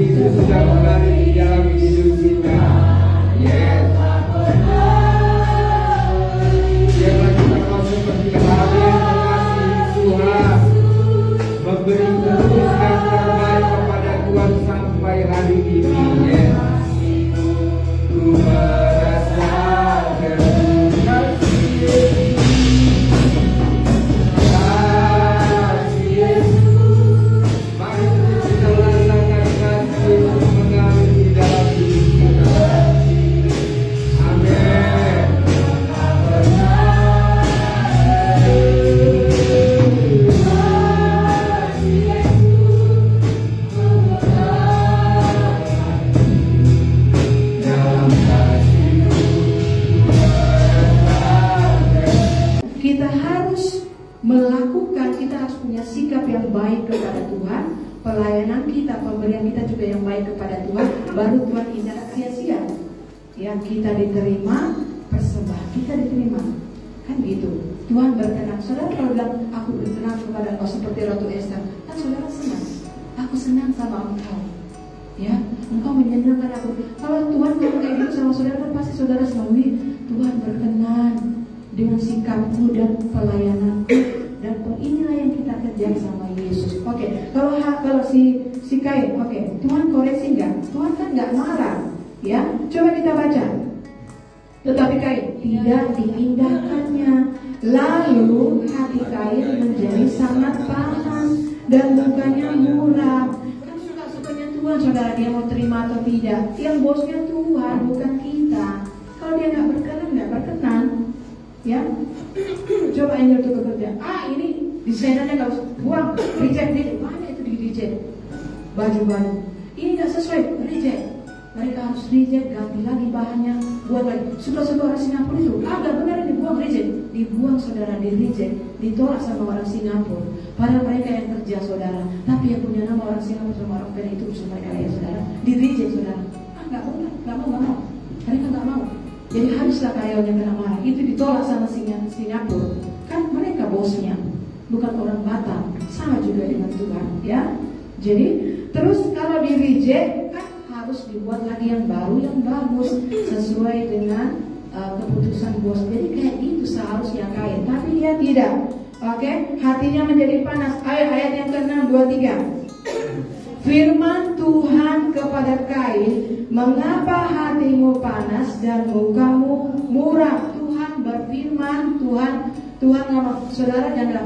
Yesus sudah kembali di dalam hidup kita. Yes. Biarlah kita mau seperti Habel mengasihi Tuhan, memberi terus yang terbaik kepada Tuhan sampai hari ini. Yes. Ku merasa terkasih. Pelayanan kita, pemberian kita juga yang baik kepada Tuhan, baru Tuhan tidak sia-sia. Ya, kita diterima, persembahan kita diterima, kan gitu. Tuhan berkenan. Saudara kalau bilang aku berkenan kepada engkau seperti Ratu Esther, kan saudara senang. Aku senang sama engkau. Ya, engkau menyenangkan aku. Kalau Tuhan ngomong kayak gitu sama saudara, kan pasti saudara senang. Tuhan berkenan dengan sikapku dan pelayananku. Dan inilah yang kita kerjain sama Yesus. Oke, kalau si Kain, oke, Tuhan koreksi nggak? Tuhan kan nggak marah, ya? Coba kita baca. Tetapi Kain tidak diindahkannya. Lalu hati Kain menjadi sangat panas dan mukanya murah. Kan suka-sukanya Tuhan, saudara, dia mau terima atau tidak. Yang bosnya Tuhan, bukan kita. Kalau dia nggak berkenan, ya. Coba angel itu bekerja. Ini desainernya nggak usah, buang, reject dia. Mana itu di reject? Baju-baju ini nggak sesuai, reject. Mereka harus reject, ganti lagi bahannya, buat lagi. Suka-suka orang Singapura itu agak benar dibuang, reject, dibuang saudara, di reject, ditolak sama orang Singapura. Padahal mereka yang kerja saudara, tapi yang punya nama orang Singapura sama orang Pena itu bisa mereka ya saudara, di reject saudara. Nggak boleh, nggak mau. Mereka nggak mau. Jadi haruslah karyawannya kena marah. Itu ditolak sama Singapura. Kan mereka bosnya, bukan orang Batam. Sama juga dengan Tuhan, ya. Jadi terus kalau di reject kan harus dibuat lagi yang baru, yang bagus sesuai dengan keputusan bos. Jadi kayak itu seharusnya Kain, tapi dia tidak. Oke, hatinya menjadi panas. Ayat yang ke-6, 2, 3. Firman Tuhan kepada Kain, mengapa hatimu panas dan mukamu murah? Tuhan berfirman, Tuhan ngomong. Saudara jangan bilang,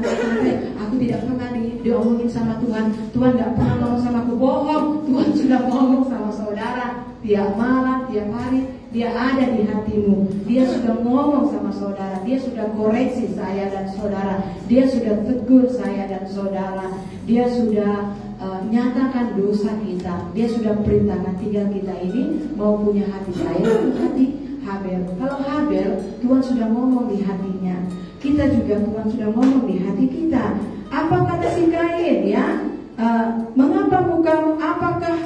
aku tidak pernah diomongin sama Tuhan. Tuhan tidak pernah ngomong sama aku. Bohong. Tuhan sudah ngomong sama saudara tiap malam, tiap hari. Dia ada di hatimu. Dia sudah ngomong sama saudara. Dia sudah koreksi saya dan saudara. Dia sudah tegur saya dan saudara. Dia sudah nyatakan dosa kita. Dia sudah perintahkan, tinggal kita ini mau punya hati saya, hati Habel. Kalau Habel, Tuhan sudah ngomong di hatinya. Kita juga Tuhan sudah ngomong di hati kita. Apa kata si Kain, ya? Mengapa apakah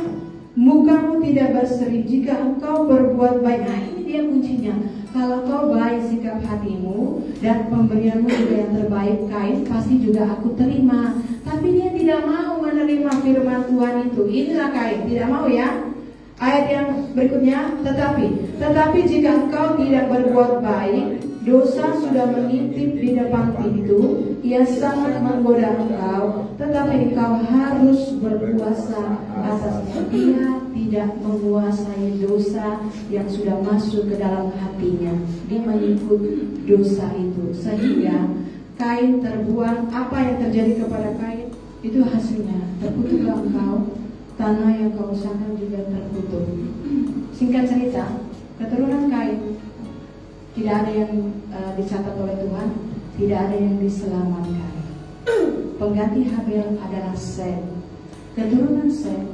mukamu tidak berseri jika engkau berbuat baik? Nah, ini dia kuncinya. Kalau kau baik sikap hatimu dan pemberianmu juga yang terbaik, Kain, pasti juga aku terima. Tapi dia tidak mau menerima firman Tuhan itu. Inilah Kain, tidak mau, ya. Ayat yang berikutnya, tetapi jika engkau tidak berbuat baik, dosa sudah mengintip di depan pintu, ia sangat menggoda engkau, tetapi engkau harus berpuasa atasnya. Dia tidak menguasai dosa yang sudah masuk ke dalam hatinya. Dia mengikut dosa itu, sehingga Kain terbuang. Apa yang terjadi kepada Kain? Itu hasilnya, terkutuklah engkau, tanah yang kau usahakan juga terkutuk. Singkat cerita, keturunan Kain tidak ada yang dicatat oleh Tuhan, tidak ada yang diselamatkan. Pengganti Habel adalah Set. Keturunan Set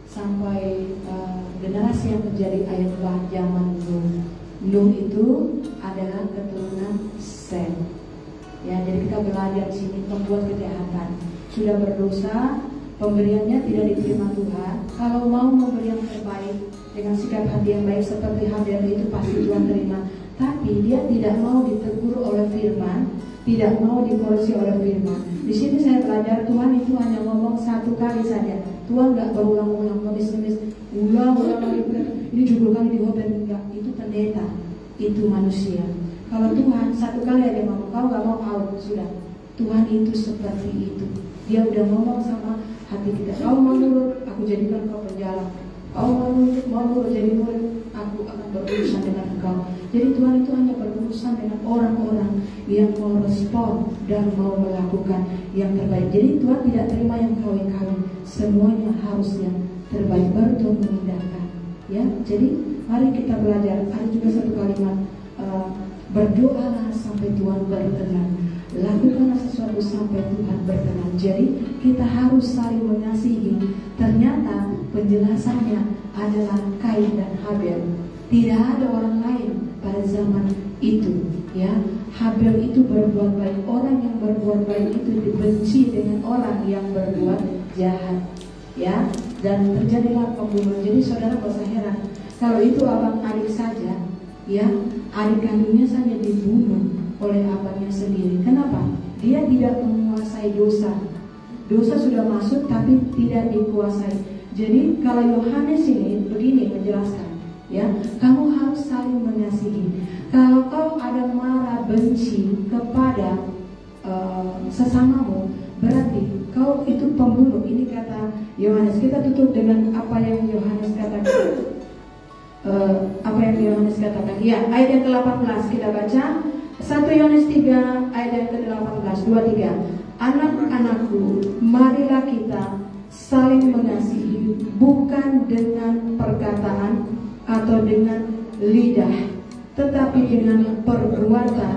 sampai generasi yang terjadi ayat bah zaman Nuh. Nuh itu adalah keturunan Set. Ya, jadi kita belajar di sini membuat kejahatan, sudah berdosa, pemberiannya tidak diterima Tuhan. Kalau mau memberi yang terbaik dengan sikap hati yang baik seperti Habel itu pasti Tuhan terima. Tapi dia tidak mau ditegur oleh firman, tidak mau dikoreksi oleh firman. Di sini saya belajar Tuhan itu hanya ngomong satu kali saja. Tuhan nggak berulang-ulang nulis-nulis, ulang-ulang lagi. Ini judul kali di hotel enggak. Itu pendeta, itu manusia. Kalau Tuhan satu kali ada ngomong, kau nggak mau out, sudah. Tuhan itu seperti itu. Dia udah ngomong sama hati kita. Kau mau nurut, aku jadikan kau penjala. Kau mau nurut jadi murid, aku akan berurusan dengan engkau. Jadi Tuhan itu hanya berurusan dengan orang-orang yang mau respon dan mau melakukan yang terbaik. Jadi Tuhan tidak terima yang kawin-kawin. Semuanya harus yang terbaik, baru Tuhan mengindahkan. Ya, jadi mari kita belajar. Ada juga satu kalimat, berdoalah sampai Tuhan berkenan. Lakukanlah sesuatu sampai Tuhan berkenan. Jadi kita harus saling mengasihi. Ternyata penjelasannya adalah Kain dan Habel. Tidak ada orang lain pada zaman itu. Ya, Habel itu berbuat baik. Orang yang berbuat baik itu dibenci dengan orang yang berbuat jahat. Ya, dan terjadilah pembunuhan. Jadi saudara gak usah heran kalau itu abang adik saja, ya, adik kandungnya saja dibunuh oleh abangnya sendiri. Kenapa? Dia tidak menguasai dosa. Dosa sudah masuk tapi tidak dikuasai. Jadi kalau Yohanes ini begini menjelaskan, ya, kamu harus saling mengasihi. Kalau kau ada marah benci kepada sesamamu, berarti kau itu pembunuh. Ini kata Yohanes. Kita tutup dengan apa yang Yohanes katakan. Apa yang Yohanes katakan? Ya, ayat yang ke-18 kita baca. 1 Yohanes 3 ayat yang ke-18, 2-3. Anak-anakku, marilah kita saling mengasihi, bukan dengan perkataan atau dengan lidah, tetapi dengan perbuatan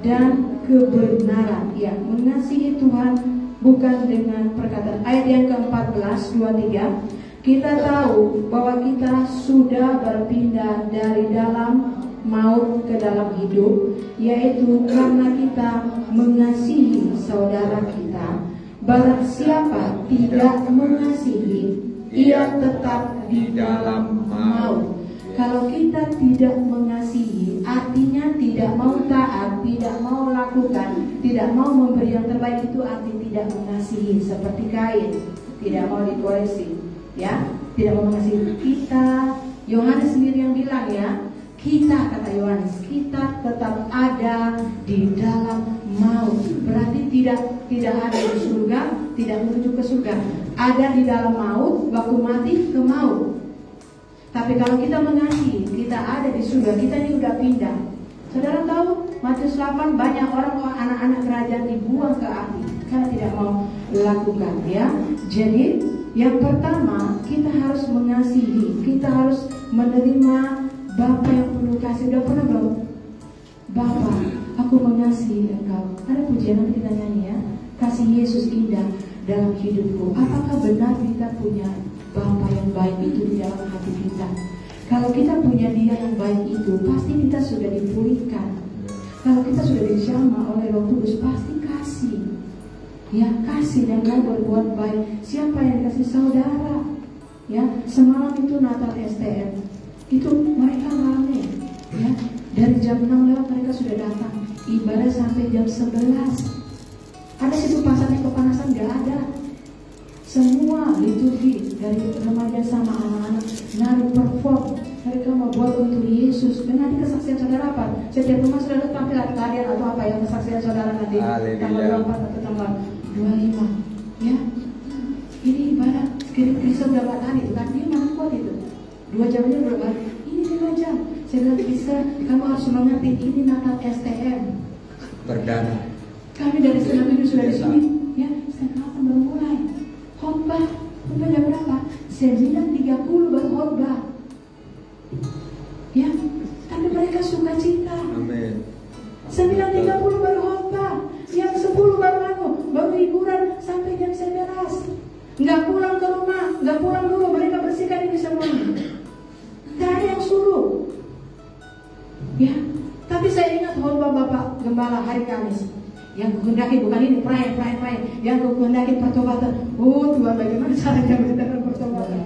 dan kebenaran. Ya, mengasihi Tuhan bukan dengan perkataan. Ayat yang ke-14, 2-3. Kita tahu bahwa kita sudah berpindah dari dalam maut ke dalam hidup, yaitu karena kita mengasihi saudara kita. Barang siapa tidak mengasihi, ia tetap di dalam maut. Kalau kita tidak mengasihi, artinya tidak mau taat, tidak mau lakukan, tidak mau memberi yang terbaik, itu arti tidak mengasihi. Seperti Kain, tidak mau dikoreksi, ya, tidak mau mengasihi. Kita, Yohanes sendiri yang bilang, ya, kita, kata Yohanes, kita tetap ada di dalam maut. Berarti tidak ada di surga, tidak menuju ke surga. Ada di dalam maut, waktu mati ke maut. Tapi kalau kita mengasihi, kita ada di surga. Kita ini udah pindah. Saudara tahu, Matius 8 banyak orang, anak-anak kerajaan dibuang ke api karena tidak mau lakukan, ya. Jadi yang pertama, kita harus mengasihi. Kita harus menerima Bapa yang penuh kasih. Udah pernah belum? Bapa, aku mengasihi engkau. Ada pujian nanti kita nyanyi, ya. Kasih Yesus indah dalam hidupku. Apakah benar kita punya Bapa yang baik itu di dalam hati kita? Kalau kita punya Dia yang baik itu, pasti kita sudah dipulihkan. Kalau kita sudah dijamah oleh Roh Kudus, pasti kasih. Ya, kasih dan mau berbuat baik. Siapa yang dikasih? Saudara. Ya, semalam itu Natal STM. Itu mereka rame, ya. Dari jam 6 lewat mereka sudah datang. Ibadah sampai jam 11. Ada situ pasarnya kepanasan? Gak ada. Semua liturgi dari remaja sama anak-anak nari perform. Mereka mau buat untuk Yesus. Dan nanti kesaksian saudara apa? Setiap rumah saudara tampil tarian atau apa yang kesaksian saudara nanti tanggal 24 atau tanggal 25. Ya, ini ibadah. Kristus udah gak tari itu kan? Dia mana kuat itu? 2 jam aja udah balik. Ini 2 jam. Saya bilang bisa, kamu harus mengerti ini Natal STM. Perdana. Kami dari setengah 7 sudah di sini. Ya, setengah 8 baru mulai. Khotbah jam berapa? 9.30 baru khotbah. Ya, tapi mereka suka cita. Amin. 9.30 baru khotbah. Yang 10 baru hiburan sampai jam 11. Nggak pulang ke rumah, nggak pulang dulu, mereka bersihkan ini semuanya. Nggak ada yang suruh. Ya, tapi saya ingat khotbah Bapak Gembala hari Kamis. Yang kehendaki bukan ini, pray. Yang kehendaki pertobatan. Oh Tuhan, bagaimana caranya mereka pertobatan?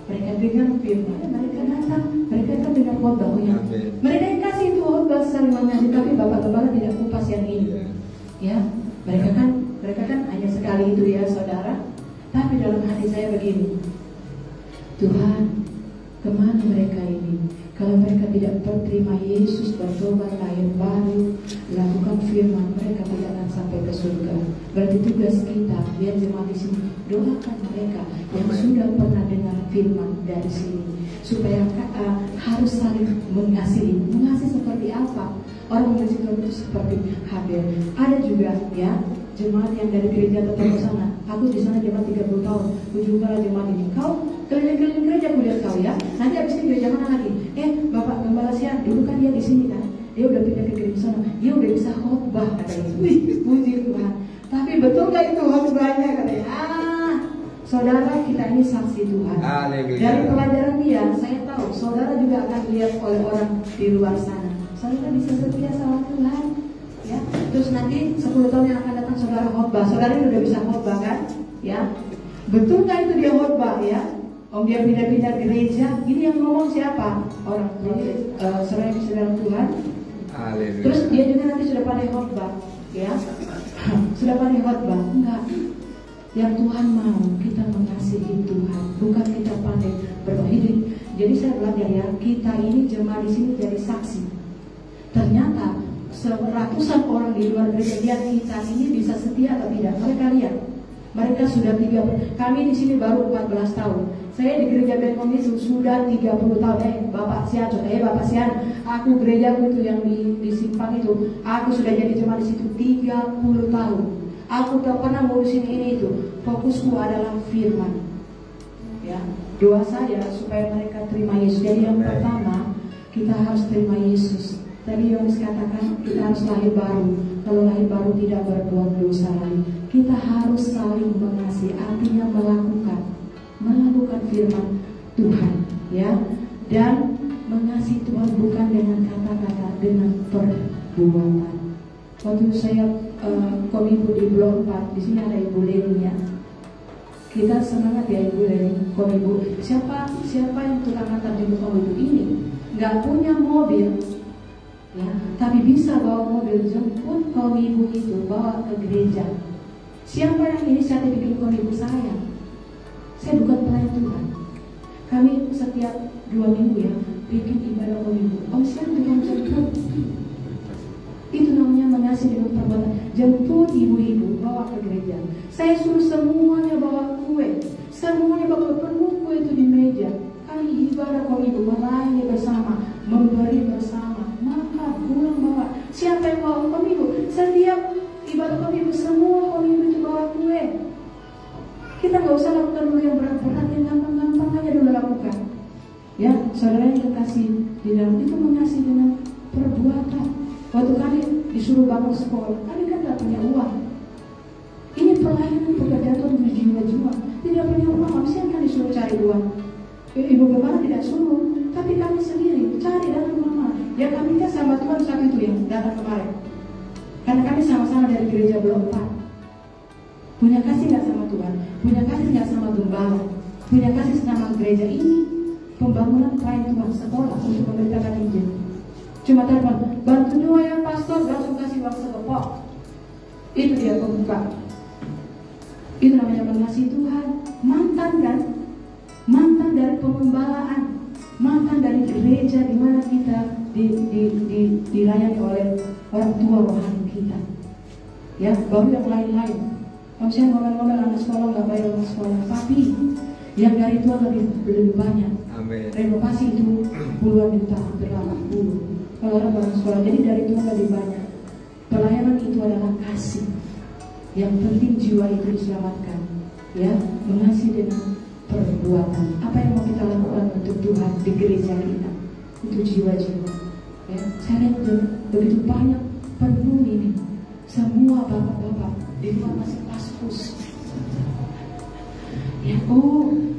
Mereka dengar firman, mereka datang, mereka kan dengar khotbahnya. Mereka yang kasih itu khotbah saling mengaji, tapi Bapak Gembala tidak kupas yang ini. Ya, mereka kan hanya sekali itu, ya saudara. Tapi dalam hati hati saya begini, Tuhan, kemana mereka ini? Kalau mereka tidak terima Yesus, bertobat, lahir baru, lakukan firman, mereka tidak akan sampai ke surga. Berarti tugas kita, biar jemaat di sini, doakan mereka yang sudah pernah dengar firman dari sini, supaya harus saling mengasihi. Mengasihi seperti apa? Orang mengasihi Tuhan itu seperti Habel. Ada juga ya jemaat yang dari gereja tetap ke sana. Aku di sana jemaat 30 tahun. Ujungnya jemaat ini. Kau keliling-keliling gereja, aku lihat kau ya. Nanti habis ini gereja mana lagi? Bapak Gembala Sian, dulu kan dia di sini kan. Dia udah pindah ke gereja sana. Dia udah bisa khotbah katanya. Wih, puji Tuhan. Tapi betul gak itu khotbahnya katanya? Saudara, kita ini saksi Tuhan. Dari pelajaran dia, saya tahu saudara juga akan dilihat oleh orang di luar sana. Saudara bisa setia sama Tuhan. Ya, terus nanti 10 tahun yang akan datang saudara khotbah. Saudara udah bisa khotbah kan? Ya, betul nggak itu dia khotbah ya? Om dia pindah-pindah gereja. Ini yang ngomong siapa? Orang saudara Tuhan. Terus dia juga nanti sudah pandai khotbah, ya? Sudah pandai khotbah? Enggak. Yang Tuhan mau kita mengasihi Tuhan, bukan kita pandai berhidup. Jadi saya belajar ya, kita ini jemaat di sini jadi saksi. Ternyata ratusan orang di luar gereja lihat kita ini bisa setia atau tidak. Mereka lihat, mereka sudah 30. Kami di sini baru 14 tahun. Saya di gereja Benkom itu sudah 30 tahun. Bapak Sian, Bapak Sian, aku gerejaku itu yang di Simpang itu, aku sudah jadi jemaat di situ 30 tahun. Aku tak pernah ngurusin ini itu. Fokusku adalah firman. Ya, doa saya supaya mereka terima Yesus. Jadi yang pertama, kita harus terima Yesus. Tadi Yohanes katakan kita harus lahir baru. Kalau lahir baru tidak berbuat dosa lagi. Kita harus saling mengasihi, artinya melakukan firman Tuhan, ya. Dan mengasihi Tuhan bukan dengan kata-kata, dengan perbuatan. Waktu saya komibu di Blok 4, di sini ada Ibu Leni ya. Kita semangat ya Ibu Leni, komibu. Siapa yang tukang antar jemput komibu ini? Nggak punya mobil. Ya, tapi bisa bawa mobil jemput komibu itu, bawa ke gereja. Siapa yang inisiatif bikin komibu saya? Saya bukan pelayan Tuhan. Kami setiap 2 minggu ya bikin ibadah komibu. Om Sian tukang jemput. Itu namanya mengasihi dengan perbuatan. Jemput ibu-ibu, bawa ke gereja. Saya suruh semuanya bawa kue. Semuanya bawa penuh kue itu di meja. Kami ibadah komibu, melayani bersama, memberi bersama. Maka pulang bawa. Siapa yang bawa komibu? Setiap ibadah komibu, semua komibu itu bawa kue. Kita nggak usah lakukan dulu yang berat-berat, yang gampang-gampang aja dulu lakukan. Ya, saudara yang kekasih di dalam itu mengasihi dengan perbuatan. Waktu kami disuruh bangun sekolah, kami kan tidak punya uang. Ini pelayanan pekerjaan untuk jiwa-jiwa. Tidak punya uang, harusnya kan disuruh cari uang. Ibu Gembala tidak suruh, tapi kami sendiri cari datang mama. Ya kami kan sama Tuhan saat itu ya datang kemarin. Karena kami sama-sama dari gereja Blok 4. Punya kasih nggak sama Tuhan? Punya kasih nggak sama Gembala? Punya kasih sama gereja ini? Pembangunan pelayan Tuhan sekolah untuk memberitakan Injil. Cuma telepon, bantu doa ya pastor, langsung kasih uang sekepok. Itu dia pembuka. Itu namanya mengasihi Tuhan. Mantan kan? Mantan dari pengembalaan, mantan dari gereja di mana kita dilayani oleh orang tua rohani kita. Ya, baru yang lain-lain. Kalau saya ngomel-ngomel anak sekolah nggak bayar anak sekolah, tapi yang dari Tuhan lebih banyak. Amin. Renovasi itu puluhan juta, hampir 80. Kalau orang bangun sekolah, jadi dari Tuhan lebih banyak. Pelayanan itu adalah kasih. Yang penting jiwa itu diselamatkan, ya, mengasihi dengan perbuatan. Apa yang mau kita lakukan untuk Tuhan di gereja kita, untuk jiwa-jiwa. Ya, saya lihat begitu banyak penuh ini, semua bapak-bapak di luar masih paskus. Ya,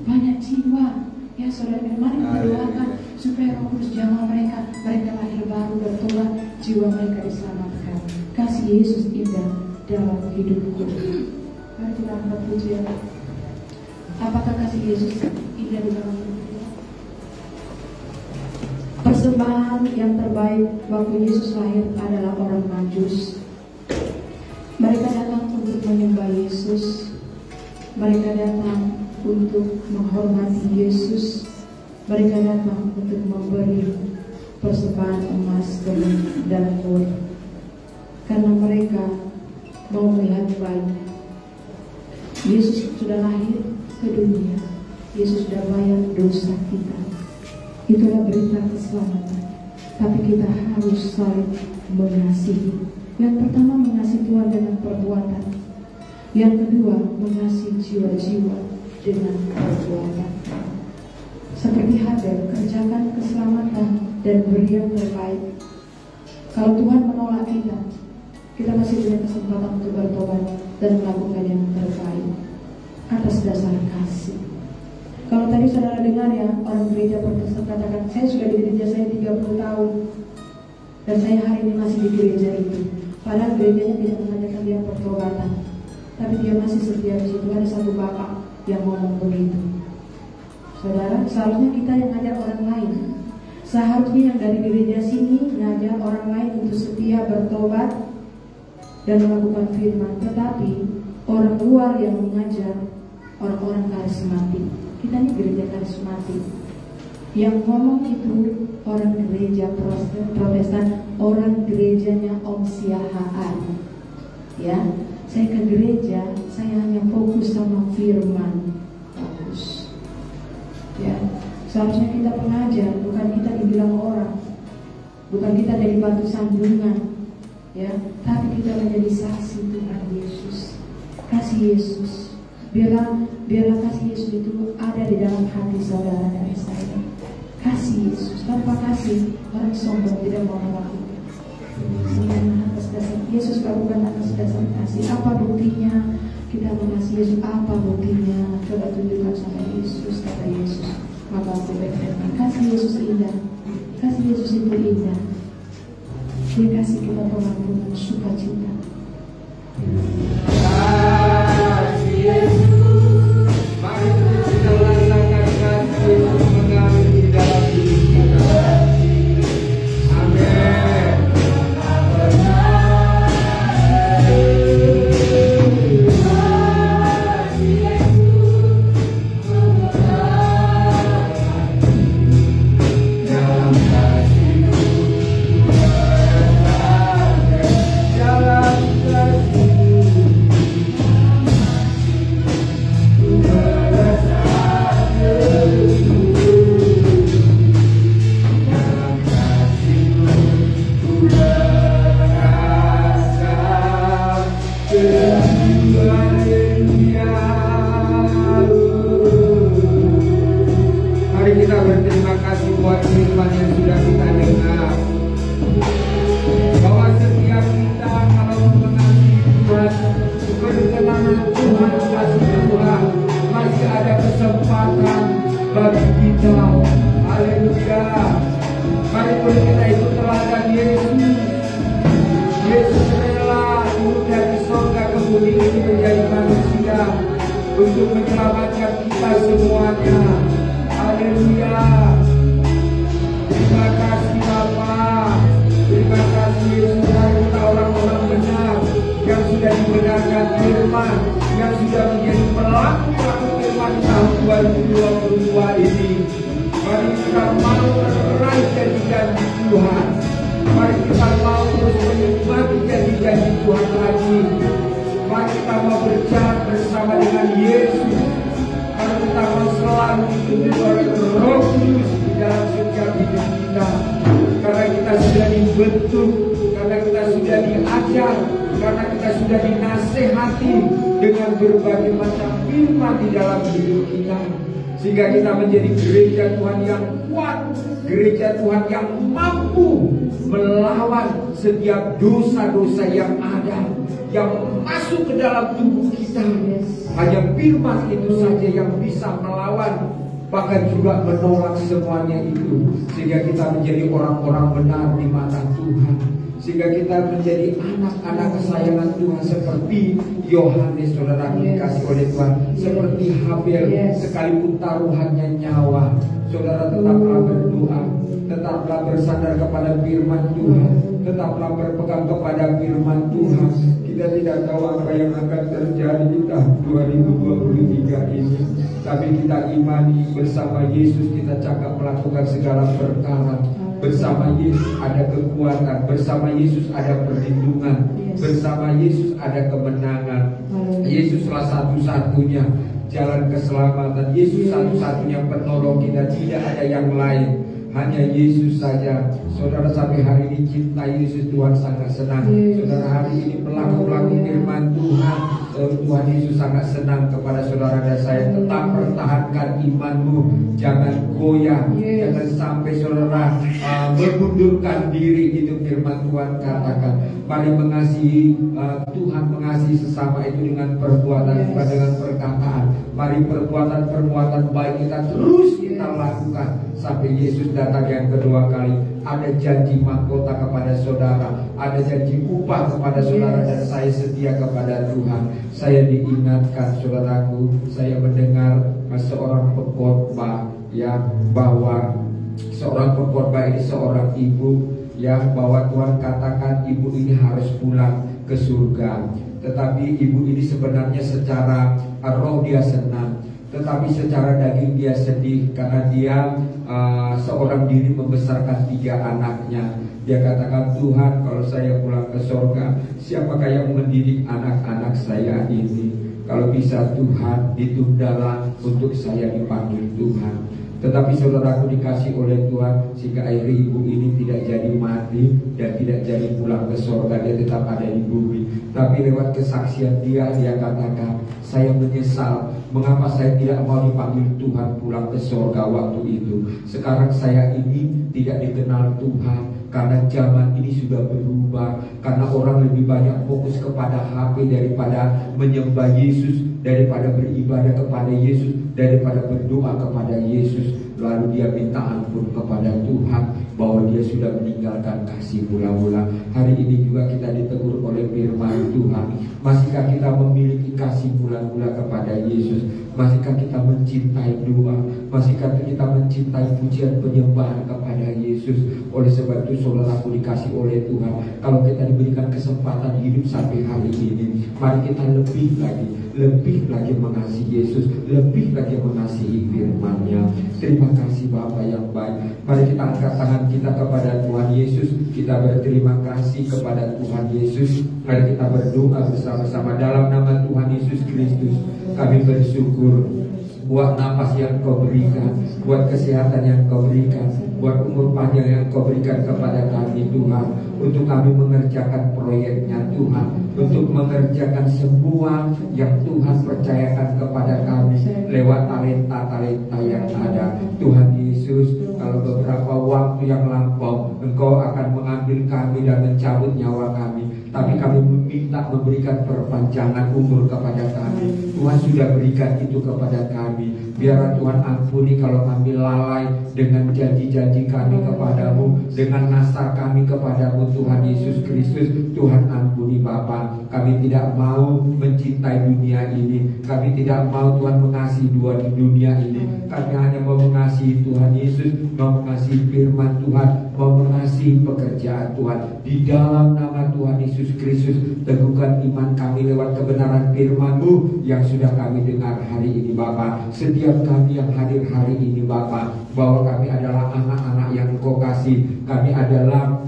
banyak jiwa. Ya, saudara, mari kita doakan supaya Roh Kudus jamah mereka lahir baru, bertobat, jiwa mereka diselamatkan. Kasih Yesus indah dalam hidupku. Mari kita angkat pujian. Apakah kasih Yesus indah di dalam hidupku? Persembahan yang terbaik waktu Yesus lahir adalah orang Majus. Mereka datang untuk menyembah Yesus. Mereka datang untuk menghormati Yesus. Mereka datang untuk memberi persembahan emas, dan mur, karena mereka mau melihat baik. Yesus sudah lahir ke dunia. Yesus sudah bayar dosa kita. Itulah berita keselamatan. Tapi kita harus saling mengasihi. Yang pertama, mengasihi Tuhan dengan perbuatan. Yang kedua, mengasihi jiwa-jiwa dengan perbuatan. Seperti Habel, kerjakan keselamatan dan beri yang terbaik. Kalau Tuhan menolak kita, kita masih punya kesempatan untuk bertobat dan melakukan yang terbaik atas dasar kasih. Kalau tadi saudara dengar ya, orang gereja Protestan katakan, saya sudah di gereja saya 30 tahun dan saya hari ini masih di gereja itu. Padahal gerejanya tidak mengajarkan dia pertobatan, tapi dia masih setia di situ. Ada satu bapak yang ngomong begitu. Saudara, seharusnya kita yang ngajak orang lain. Seharusnya yang dari gereja sini ngajak orang lain untuk setia bertobat dan melakukan firman. Tetapi orang luar yang mengajar orang-orang karismatik. Kita ini gereja karismatik. Yang ngomong itu orang gereja Protestan, orang gerejanya Om Siahaan. Ya, saya ke gereja, saya hanya fokus sama firman. Fokus. Ya, seharusnya kita pengajar, bukan kita dibilang orang, bukan kita jadi batu sandungan, ya, tapi kita menjadi saksi Tuhan Yesus. Kasih Yesus, biarlah kasih Yesus itu ada di dalam hati saudara dan saya. Kasih Yesus, tanpa kasih orang sombong tidak mau melakukan. Atas dasar Yesus lakukan atas dasar kasih. Apa buktinya kita mengasihi Yesus? Apa buktinya? Coba tunjukkan sama Yesus, kata Yesus. Maka aku berfirman, kasih Yesus indah. Kasih Yesus itu indah. Dia kasih kita pengampunan, sukacita. Kasih Yesus, mari kita rasakan kasih Yesus mengalir di dalam hidup kita. Amin. Untuk menyelamatkan kita semuanya. Haleluya. Terima kasih Bapa. Terima kasih Yesus, kita orang-orang benar yang sudah dibenarkan firman, yang sudah menjadi pelaku firman tahun 2022 ini. Mari kita mau meraih janji-janji Tuhan. Mari kita mau terus menikmati janji-janji Tuhan lagi. Mari kita mau berjalan bersama dengan Yesus. Mari kita mau selalu dipimpin oleh Roh Kudus di dalam setiap hidup kita. Karena kita sudah dibentuk, karena kita sudah diajar, karena kita sudah dinasehati dengan berbagai macam firman di dalam hidup kita. Sehingga kita menjadi gereja Tuhan yang kuat, gereja Tuhan yang mampu melawan setiap dosa-dosa yang ada, yang masuk ke dalam tubuh kita. Hanya firman itu saja yang bisa melawan, bahkan juga menolak semuanya itu. Sehingga kita menjadi orang-orang benar di mata Tuhan. Sehingga kita menjadi anak-anak kesayangan Tuhan seperti Yohanes, saudara dikasih oleh Tuhan. Seperti Habel, sekalipun taruhannya nyawa, saudara tetaplah berdoa, Tetaplah bersandar kepada firman Tuhan, tetaplah berpegang kepada firman Tuhan. Kita tidak tahu apa yang akan terjadi di tahun 2023 ini, tapi kita imani bersama Yesus kita cakap melakukan segala perkara. Bersama Yesus ada kekuatan, bersama Yesus ada perlindungan, bersama Yesus ada kemenangan. Yesuslah satu-satunya jalan keselamatan, Yesus satu-satunya penolong kita, tidak ada yang lain, hanya Yesus saja. Saudara, sampai hari ini cinta Yesus, Tuhan sangat senang. Saudara, hari ini pelaku-pelaku firman Tuhan, Tuhan Yesus sangat senang kepada saudara dan saya. Tetap pertahankan imanmu, jangan goyah, jangan sampai saudara mengundurkan diri. Itu firman Tuhan katakan. Mari mengasihi Tuhan, mengasihi sesama itu dengan perbuatan, bukan dengan perkataan. Mari perbuatan baik kita terus kita lakukan sampai Yesus datang yang kedua kali. Ada janji mahkota kepada saudara, ada janji upah kepada saudara, dan saya setia kepada Tuhan. Saya diingatkan, saudaraku, saya mendengar seorang pengkhotbah ya, bahwa seorang pengkhotbah ini seorang ibu ya, bahwa Tuhan katakan ibu ini harus pulang ke surga. Tetapi ibu ini sebenarnya secara roh dia senang, tetapi secara daging dia sedih karena dia seorang diri membesarkan 3 anaknya. Dia katakan, Tuhan, kalau saya pulang ke surga, siapakah yang mendidik anak-anak saya ini? Kalau bisa Tuhan, ditundalah untuk saya dipanggil Tuhan. Tetapi saudaraku dikasih oleh Tuhan, sehingga akhirnya ibu ini tidak jadi mati dan tidak jadi pulang ke surga, dia tetap ada di bumi. Tapi lewat kesaksian dia katakan, saya menyesal mengapa saya tidak mau dipanggil Tuhan pulang ke surga waktu itu. Sekarang saya ini tidak dikenal Tuhan karena zaman ini sudah berubah, karena orang lebih banyak fokus kepada HP daripada menyembah Yesus, daripada beribadah kepada Yesus, daripada berdoa kepada Yesus. Lalu dia minta ampun kepada Tuhan bahwa dia sudah meninggalkan kasih mula-mula. Hari ini juga kita ditegur oleh firman Tuhan. Masihkah kita memiliki kasih mula-mula kepada Yesus? Masihkah kita mencintai doa? Masihkah kita mencintai pujian penyembahan kepada Yesus? Oleh sebab itu saudaraku dikasih oleh Tuhan, kalau kita diberikan kesempatan hidup sampai hari ini, mari kita lebih lagi mengasihi Yesus, lebih lagi mengasihi firman-Nya. Terima kasih Bapa yang baik. Mari kita angkat tangan kita kepada Tuhan Yesus. Kita berterima kasih kepada Tuhan Yesus. Mari kita berdoa bersama-sama dalam nama Tuhan Yesus Kristus. Kami bersyukur buat napas yang Kau berikan, buat kesehatan yang Kau berikan, buat umur panjang yang Kau berikan kepada kami Tuhan, untuk kami mengerjakan proyeknya Tuhan, untuk mengerjakan semua yang Tuhan percayakan kepada kami lewat talenta-talenta yang ada. Tuhan Yesus, kalau beberapa waktu yang lampau Engkau akan mengambil kami dan mencabut nyawa kami, tapi kami meminta memberikan perpanjangan umur kepada kami. Tuhan sudah berikan itu kepada kami. Biar Tuhan ampuni kalau kami lalai dengan janji-janji kami kepadamu, dengan nasar kami kepadamu Tuhan Yesus Kristus. Tuhan ampuni Bapa. Kami tidak mau mencintai dunia ini, kami tidak mau Tuhan mengasihi dunia ini. Kami hanya mau mengasihi Tuhan Yesus, mau mengasihi firman Tuhan, mau mengasihi pekerjaan Tuhan. Di dalam nama Tuhan Yesus Kristus, teguhkan iman kami lewat kebenaran firman-Mu yang sudah kami dengar hari ini Bapa. Setiap kami yang hadir hari ini Bapa, bahwa kami adalah anak-anak yang Engkau kasih. Kami adalah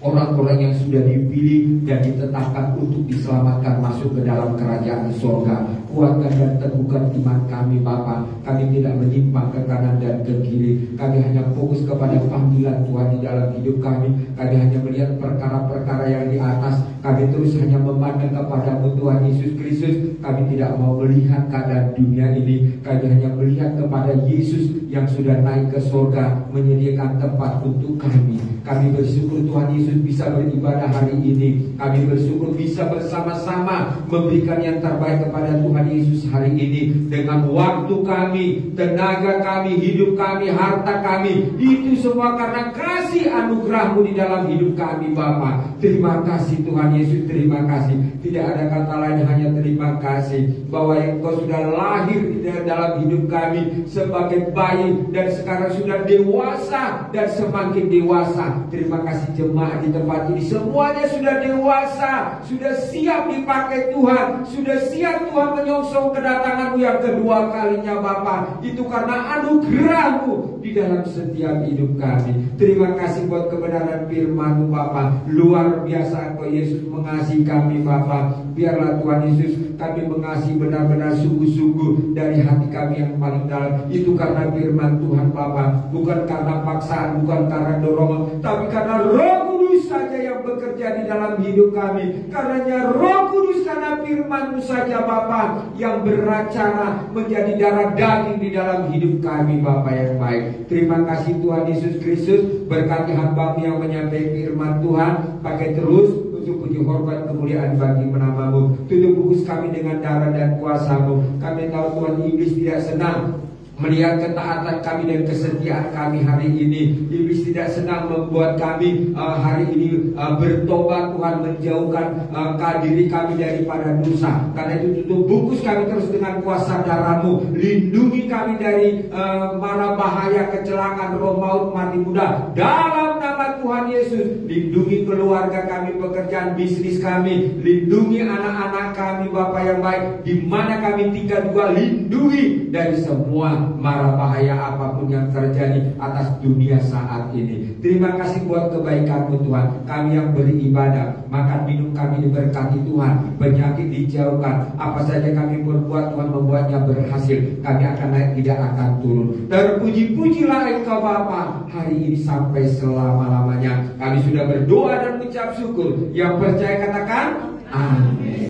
orang-orang yang sudah dipilih dan ditetapkan untuk diselamatkan masuk ke dalam kerajaan surga. Kuatkan dan teguhkan iman kami Bapa. Kami tidak menyimpang ke kanan dan ke kiri. Kami hanya fokus kepada panggilan Tuhan di dalam hidup kami. Kami hanya melihat perkara-perkara yang di atas. Kami terus hanya memandang kepada-Mu Tuhan Yesus Kristus. Kami tidak mau melihat keadaan dunia ini. Kami hanya melihat kepada Yesus yang sudah naik ke surga, menyediakan tempat untuk kami. Kami bersyukur Tuhan Yesus bisa beribadah hari ini. Kami bersyukur bisa bersama-sama memberikan yang terbaik kepada Tuhan Yesus hari ini. Dengan waktu kami, tenaga kami, hidup kami, harta kami, itu semua karena kasih anugerah-Mu di dalam hidup kami Bapa. Terima kasih Tuhan Yesus, terima kasih. Tidak ada kata lain, hanya terima kasih bahwa Engkau sudah lahir di dalam hidup kami sebagai bayi, dan sekarang sudah dewasa dewasa dan semakin dewasa. Terima kasih jemaat di tempat ini, semuanya sudah dewasa, sudah siap dipakai Tuhan, sudah siap Tuhan menyongsong kedatangan-Mu yang kedua kalinya Bapa. Itu karena anugerah-Mu di dalam setiap hidup kami. Terima kasih buat kebenaran firman-Mu Bapa. Luar biasa Engkau Yesus mengasihi kami Bapa. Biarlah Tuhan Yesus kami mengasihi benar-benar sungguh-sungguh dari hati kami yang paling dalam. Itu karena firman Tuhan Bapa, bukan karena paksaan, bukan karena dorongan, tapi karena Roh Kudus saja yang bekerja di dalam hidup kami. Karenanya Roh Kudus, karena firman-Mu saja Bapa yang beracara menjadi darah daging di dalam hidup kami Bapa yang baik. Terima kasih Tuhan Yesus Kristus, berkati hamba-Mu yang menyampaikan firman Tuhan, pakai terus untuk puji hormat kemuliaan bagi nama-Mu. Tutup bungkus kami dengan darah dan kuasa-Mu. Kami tahu Tuhan, iblis tidak senang melihat ketaatan kami dan kesetiaan kami hari ini. Iblis tidak senang membuat kami hari ini bertobat Tuhan, menjauhkan diri kami daripada dosa. Karena itu tutup bungkus kami terus dengan kuasa darah-Mu. Lindungi kami dari mara bahaya, kecelakaan, roh maut, mati muda, dalam nama Tuhan Yesus. Lindungi keluarga kami, pekerjaan bisnis kami, lindungi anak-anak kami Bapa yang baik, di mana kami tinggal juga lindungi dari semua mara bahaya apapun yang terjadi atas dunia saat ini. Terima kasih buat kebaikan-Mu Tuhan. Kami yang beribadah, makan minum kami diberkati Tuhan, penyakit dijauhkan, apa saja kami berbuat Tuhan membuatnya berhasil. Kami akan naik, tidak akan turun. Terpuji-pujilah Engkau Bapa hari ini sampai selama-lamanya. Kami sudah berdoa dan mengucap syukur. Yang percaya katakan amin.